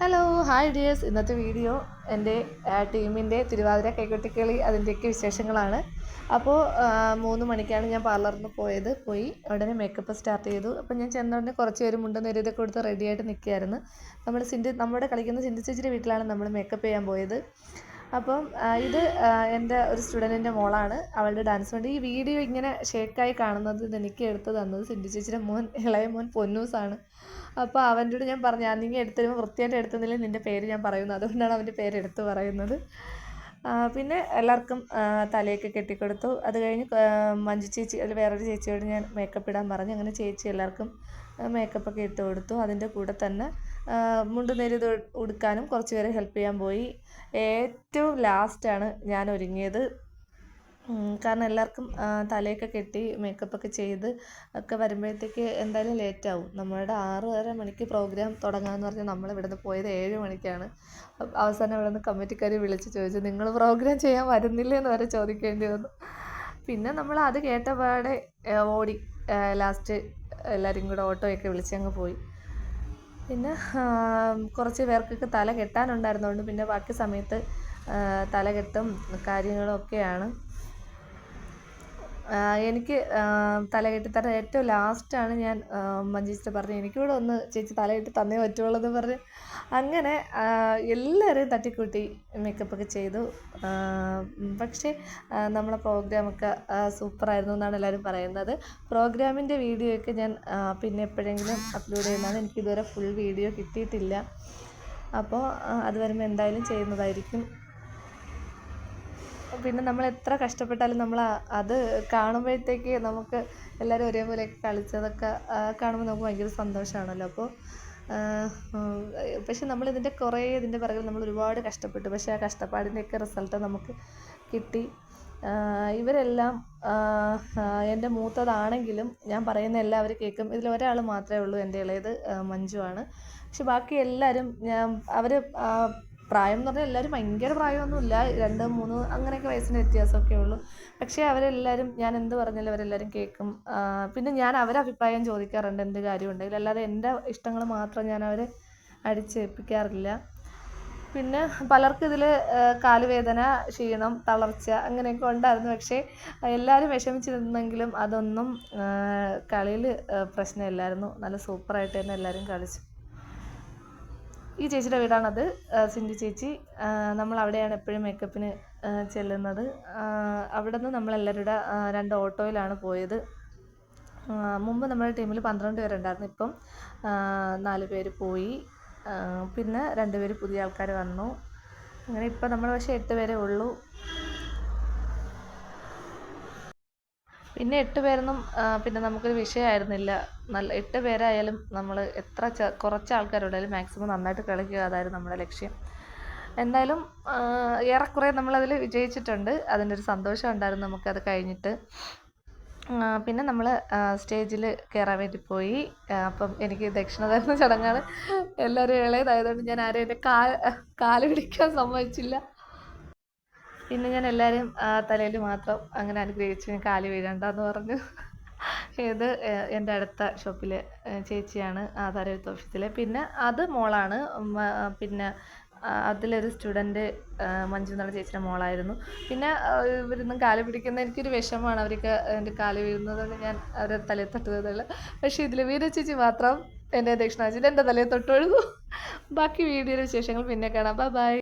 Hello hi dears. ഇന്നത്തെ video എൻ്റെ ടീമിൻ്റെ തിരുവാതിര കൈകൊട്ടിക്കളി അതിൻ്റെയൊക്കെ വിശേഷങ്ങളാണ്. അപ്പോൾ 3 മണിക്കാണ് ഞാൻ പാർലറിൽ പോയി ഉടനെ മേക്കപ്പ് സ്റ്റാർട്ട് ചെയ്തു. അപ്പോൾ ഞാൻ ചെന്നോടനെ കുറച്ച് പേര് മുണ്ടും നെരിതൊക്കെ കൊടുത്ത് റെഡിയായിട്ട് നിൽക്കുകയായിരുന്നു. നമ്മുടെ കളിക്കുന്ന സിന്ധു ചേച്ചിയുടെ വീട്ടിലാണ് നമ്മൾ മേക്കപ്പ് ചെയ്യാൻ പോയത്. അപ്പം ഇത് എൻ്റെ ഒരു സ്റ്റുഡൻറ്റിൻ്റെ മോളാണ്. അവളുടെ ഡാൻസ് വേണ്ടി ഈ വീഡിയോ ഇങ്ങനെ ഷേക്കായി കാണുന്നത് എനിക്ക് എടുത്ത് തന്നത് സിന്ധു ചേച്ചിയുടെ ഇളയ മോൻ പൊന്നൂസാണ്. അപ്പോൾ അവൻ്റെ കൂടെ ഞാൻ പറഞ്ഞു, നീ എടുത്ത് തരുമ്പോൾ വൃത്തിയായിട്ട് എടുത്തതില്ലെങ്കിൽ നിൻ്റെ പേര് ഞാൻ പറയുന്നത്, അതുകൊണ്ടാണ് അവൻ്റെ പേര് എടുത്ത് പറയുന്നത്. പിന്നെ എല്ലാവർക്കും തലയൊക്കെ കെട്ടിക്കൊടുത്തു. അത് കഴിഞ്ഞ് മഞ്ജു ചേച്ചി അതിൽ വേറൊരു ചേച്ചിയോട് ഞാൻ മേക്കപ്പ് ഇടാൻ പറഞ്ഞു. അങ്ങനെ ചേച്ചി എല്ലാവർക്കും മേക്കപ്പൊക്കെ ഇട്ട് കൊടുത്തു. അതിൻ്റെ കൂടെ തന്നെ മുണ്ട് നെരിത് ഉടുക്കാനും കുറച്ച് പേരെ ഹെൽപ്പ് ചെയ്യാൻ പോയി. ഏറ്റവും ലാസ്റ്റാണ് ഞാൻ ഒരുങ്ങിയത്. കാരണം എല്ലാവർക്കും തലയൊക്കെ കെട്ടി മേക്കപ്പൊക്കെ ചെയ്ത് ഒക്കെ വരുമ്പോഴത്തേക്ക് എന്തായാലും ലേറ്റാവും. നമ്മളുടെ 6:30 മണിക്ക് പ്രോഗ്രാം തുടങ്ങാമെന്ന് പറഞ്ഞാൽ നമ്മൾ ഇവിടുന്ന് പോയത് 7 മണിക്കാണ്. അവസാനം ഇവിടെ നിന്ന് കമ്മിറ്റിക്കാർ വിളിച്ച് ചോദിച്ചു, നിങ്ങൾ പ്രോഗ്രാം ചെയ്യാൻ വരുന്നില്ലേ എന്ന് വരെ ചോദിക്കേണ്ടി വന്നു. പിന്നെ നമ്മൾ അത് കേട്ടപാടെ ഓടി ലാസ്റ്റ് എല്ലാവരും കൂടെ ഓട്ടോയൊക്കെ വിളിച്ചങ്ങ് പോയി. പിന്നെ കുറച്ച് പേർക്കൊക്കെ തല കെട്ടാനുണ്ടായിരുന്നതുകൊണ്ട് പിന്നെ ബാക്കി സമയത്ത് തലകെട്ടും കാര്യങ്ങളും ഒക്കെയാണ്. എനിക്ക് തലകെട്ടിത്തരാൻ ഏറ്റവും ലാസ്റ്റാണ് ഞാൻ മഞ്ജുച്ചിട്ട് പറഞ്ഞു, എനിക്കൂടെ ഒന്ന് ചേച്ചി തലകെട്ടി തന്നേ പറ്റുള്ളൂ എന്ന് പറഞ്ഞ് അങ്ങനെ എല്ലാവരെയും തട്ടിക്കൂട്ടി മേക്കപ്പൊക്കെ ചെയ്തു. പക്ഷേ നമ്മളെ പ്രോഗ്രാമൊക്കെ സൂപ്പറായിരുന്നു എന്നാണ് എല്ലാവരും പറയുന്നത്. പ്രോഗ്രാമിൻ്റെ വീഡിയോയൊക്കെ ഞാൻ പിന്നെ എപ്പോഴെങ്കിലും അപ്ലോഡ് ചെയ്യുന്നതാണ്. എനിക്കിതുവരെ ഫുൾ വീഡിയോ കിട്ടിയിട്ടില്ല. അപ്പോൾ അത് വരുമ്പോൾ എന്തായാലും ചെയ്യുന്നതായിരിക്കും. പിന്നെ നമ്മൾ എത്ര കഷ്ടപ്പെട്ടാലും നമ്മൾ അത് കാണുമ്പോഴത്തേക്ക് നമുക്ക് എല്ലാവരും ഒരേപോലെയൊക്കെ കളിച്ചതൊക്കെ കാണുമ്പോൾ നമുക്ക് ഭയങ്കര സന്തോഷമാണല്ലോ. അപ്പോൾ പക്ഷെ നമ്മളിതിൻ്റെ പിറകിൽ നമ്മൾ ഒരുപാട് കഷ്ടപ്പെട്ടു. പക്ഷേ ആ കഷ്ടപ്പാടിൻ്റെയൊക്കെ റിസൾട്ട് നമുക്ക് കിട്ടി. ഇവരെല്ലാം എൻ്റെ മൂത്തതാണെങ്കിലും ഞാൻ പറയുന്ന എല്ലാവരും കേൾക്കും. ഇതിലൊരാൾ മാത്രമേ ഉള്ളൂ എൻ്റെ ഇളയത് മഞ്ജുവാണ്. പക്ഷെ ബാക്കി എല്ലാവരും അവർ പ്രായം എന്ന് പറഞ്ഞാൽ എല്ലാവരും ഭയങ്കര പ്രായമൊന്നുമില്ല, 2, 3 അങ്ങനെയൊക്കെ വയസ്സിന് വ്യത്യാസമൊക്കെ ഉള്ളൂ. പക്ഷേ അവരെല്ലാവരും ഞാൻ എന്ത് പറഞ്ഞാലും അവരെല്ലാവരും കേൾക്കും. പിന്നെ ഞാൻ അവരെ അഭിപ്രായം ചോദിക്കാറുണ്ട് എന്ത് കാര്യം ഉണ്ടെങ്കിലും, അല്ലാതെ എൻ്റെ ഇഷ്ടങ്ങൾ മാത്രം ഞാൻ അവരെ അടിച്ചേൽപ്പിക്കാറില്ല. പിന്നെ പലർക്കും ഇതിൽ കാലുവേദന, ക്ഷീണം, തളർച്ച അങ്ങനെയൊക്കെ ഉണ്ടായിരുന്നു. പക്ഷേ എല്ലാവരും വിഷമിച്ചിരുന്നെങ്കിലും അതൊന്നും കളിയിൽ പ്രശ്നമില്ലായിരുന്നു. നല്ല സൂപ്പറായിട്ട് തന്നെ എല്ലാവരും കളിച്ചു. ഈ ചേച്ചിയുടെ വീടാണത്, സിന്ധു ചേച്ചി. നമ്മൾ അവിടെയാണ് എപ്പോഴും മേക്കപ്പിന് ചെല്ലുന്നത്. അവിടെ നിന്ന് നമ്മളെല്ലാവരുടെ 2 ഓട്ടോയിലാണ് പോയത്. മുമ്പ് നമ്മുടെ ടീമിൽ 12 പേരുണ്ടായിരുന്നു, ഇപ്പം 4 പേര് പോയി. പിന്നെ 2 പേര് പുതിയ ആൾക്കാർ വന്നു. അങ്ങനെ ഇപ്പം നമ്മൾ പക്ഷേ 8 പേരേ ഉള്ളൂ. പിന്നെ 8 പേരൊന്നും പിന്നെ നമുക്കൊരു വിഷയമായിരുന്നില്ല. 8 പേരായാലും നമ്മൾ എത്ര കുറച്ച് ആൾക്കാരുണ്ടായാലും മാക്സിമം നന്നായിട്ട് കളിക്കുക, അതായിരുന്നു നമ്മുടെ ലക്ഷ്യം. എന്തായാലും ഏറെക്കുറെ നമ്മളതിൽ വിജയിച്ചിട്ടുണ്ട്. അതിൻ്റെ ഒരു സന്തോഷം ഉണ്ടായിരുന്നു നമുക്കത് കഴിഞ്ഞിട്ട്. പിന്നെ നമ്മൾ സ്റ്റേജിൽ കയറാൻ വേണ്ടി പോയി. അപ്പം എനിക്ക് ദക്ഷിണ തരുന്ന ചടങ്ങാണ്. എല്ലാവരും ഇളയതായതുകൊണ്ട് ഞാൻ ആരെയും എൻ്റെ കാല് പിടിക്കാൻ സമ്മതിച്ചില്ല. പിന്നെ ഞാൻ എല്ലാവരും തലയിൽ മാത്രം അങ്ങനെ അനുഗ്രഹിച്ചു, ഞാൻ കാല് വീഴണ്ടെന്ന് പറഞ്ഞു. ഇത് എൻ്റെ അടുത്ത ഷോപ്പിലെ ചേച്ചിയാണ്, ആധാരവിത്ത് ഓഫീസിലെ. പിന്നെ അത് മോളാണ്. പിന്നെ അതിലൊരു സ്റ്റുഡൻറ്റ് മഞ്ജു എന്നുള്ള ചേച്ചിയുടെ മോളായിരുന്നു. പിന്നെ ഇവരൊന്നും കാല് പിടിക്കുന്ന എനിക്കൊരു വിഷമമാണ്, അവർക്ക് എൻ്റെ കാല് വീഴുന്നതുകൊണ്ട് ഞാൻ അവരെ തലയിൽ തട്ടുന്നതല്ല. പക്ഷേ ഇതിൽ വീര ചേച്ചി മാത്രം എൻ്റെ ദക്ഷിണ വെച്ചിട്ട് എൻ്റെ തലയിൽ തൊട്ട് വീഴുന്നു. ബാക്കി വീഡിയോയുടെ വിശേഷങ്ങൾ പിന്നെ കാണാം. ബൈ.